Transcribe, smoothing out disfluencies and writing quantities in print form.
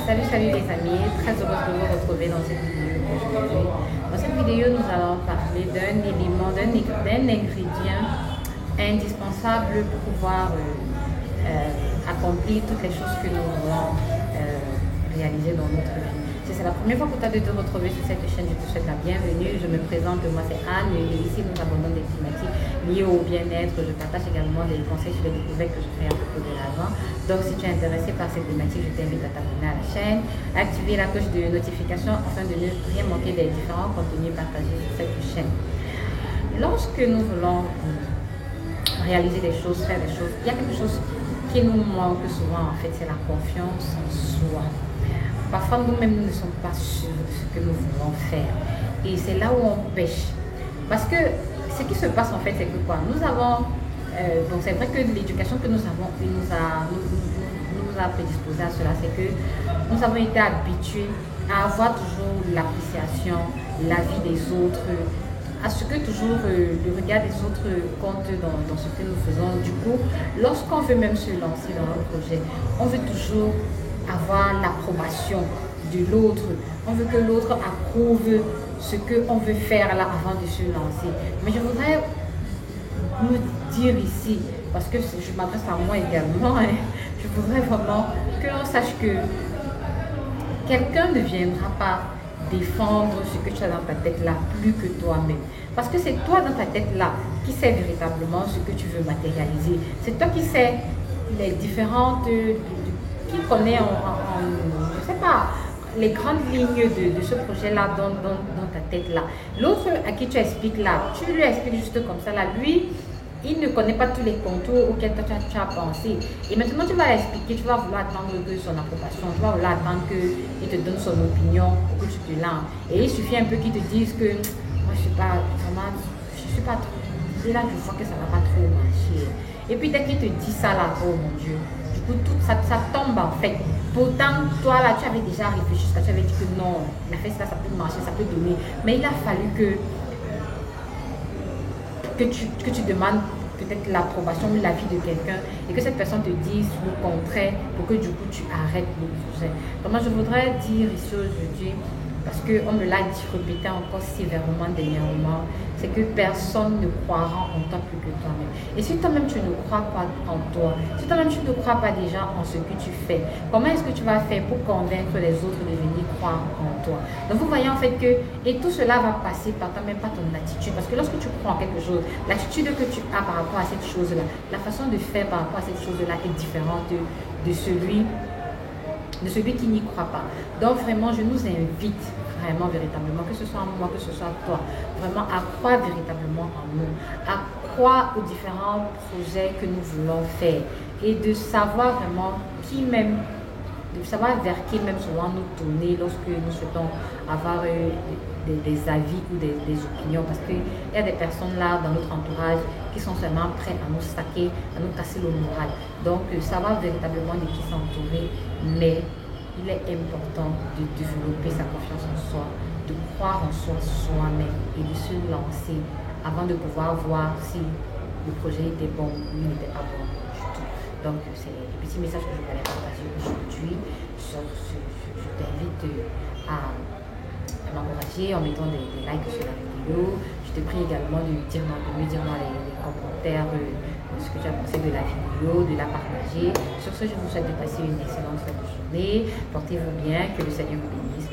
Salut les amis, très heureuse de vous retrouver dans cette vidéo aujourd'hui. Dans cette vidéo, nous allons parler d'un élément, d'un ingrédient indispensable pour pouvoir accomplir toutes les choses que nous voulons réaliser dans notre vie. Si c'est la première fois que tu as de te retrouver sur cette chaîne, je te souhaite la bienvenue. Je me présente, moi c'est Anne et ici nous abordons des thématiques liées au bien-être. Je partage également des conseils sur les découvertes que je fais à propos de l'avant. Donc si tu es intéressé par cette thématique, je t'invite à t'abonner à la chaîne, à activer la cloche de notification afin de ne rien manquer des différents contenus partagés sur cette chaîne. Lorsque nous voulons réaliser des choses, faire des choses, il y a quelque chose qui nous manque souvent en fait, c'est la confiance en soi. Parfois, nous-mêmes, nous ne sommes pas sûrs de ce que nous voulons faire. Et c'est là où on pêche. Parce que ce qui se passe, en fait, c'est que quoi? Nous avons... donc, c'est vrai que l'éducation que nous avons nous a prédisposé à cela. C'est que nous avons été habitués à avoir toujours l'appréciation, l'avis des autres, à ce que toujours le regard des autres compte dans ce que nous faisons. Du coup, lorsqu'on veut même se lancer dans un projet, on veut toujours avoir l'approbation de l'autre. On veut que l'autre approuve ce qu'on veut faire là avant de se lancer. Mais je voudrais me dire ici, parce que je m'adresse à moi également, hein, je voudrais vraiment que l'on sache que quelqu'un ne viendra pas défendre ce que tu as dans ta tête là plus que toi-même. Parce que c'est toi dans ta tête là qui sais véritablement ce que tu veux matérialiser. C'est toi qui sais les différentes... qui connaît je sais pas, les grandes lignes de ce projet-là dans ta tête-là. L'autre à qui tu expliques là, tu lui expliques juste comme ça là, lui, il ne connaît pas tous les contours auxquels toi tu as pensé. Et maintenant tu vas expliquer, tu vas vouloir attendre que son approbation, tu vas vouloir attendre qu'il te donne son opinion pour que tu te lances. Et il suffit un peu qu'il te dise que moi je suis pas vraiment, je suis pas trop. Et là tu vois que ça va pas trop marcher. Et puis dès qu'il te dit ça là, oh mon Dieu. Tout ça tombe en fait. Pourtant, toi là, tu avais déjà réfléchi, tu avais dit que non, la fête là, ça peut marcher, ça peut donner. Mais il a fallu que tu demandes peut-être l'approbation ou l'avis de quelqu'un et que cette personne te dise le contraire pour que du coup tu arrêtes le projet. Donc moi je voudrais dire ici aujourd'hui, parce qu'on me l'a dit, répété encore sévèrement dernièrement, c'est que personne ne croira en toi plus que toi-même. Et si toi-même tu ne crois pas en toi, si toi-même tu ne crois pas déjà en ce que tu fais, comment est-ce que tu vas faire pour convaincre les autres de venir croire en toi? Donc vous voyez en fait que, et tout cela va passer par toi-même, par ton attitude. Parce que lorsque tu crois en quelque chose, l'attitude que tu as par rapport à cette chose-là, la façon de faire par rapport à cette chose-là est différente de celui qui n'y croit pas. Donc vraiment, je nous invite vraiment, véritablement, que ce soit moi, que ce soit toi, vraiment à croire véritablement en nous, à croire aux différents projets que nous voulons faire et de savoir vraiment qui même, de savoir vers qui même souvent nous tourner lorsque nous souhaitons avoir des avis ou des opinions, parce qu'il y a des personnes là dans notre entourage qui sont seulement prêts à nous saquer, à nous casser le moral. Donc savoir véritablement de qui s'entourer, mais il est important de développer sa confiance en soi, de croire en soi soi-même et de se lancer avant de pouvoir voir si le projet était bon ou il n'était pas bon du tout. Donc c'est le petit message que je voulais partager aujourd'hui. Je t'invite à m'encourager en mettant des likes sur la vidéo. Je te prie également de me dire dans les commentaires ce que tu as pensé de la vidéo, de la partager. Sur ce, je vous souhaite de passer une excellente fin de journée. Portez-vous bien, que le Seigneur vous bénisse.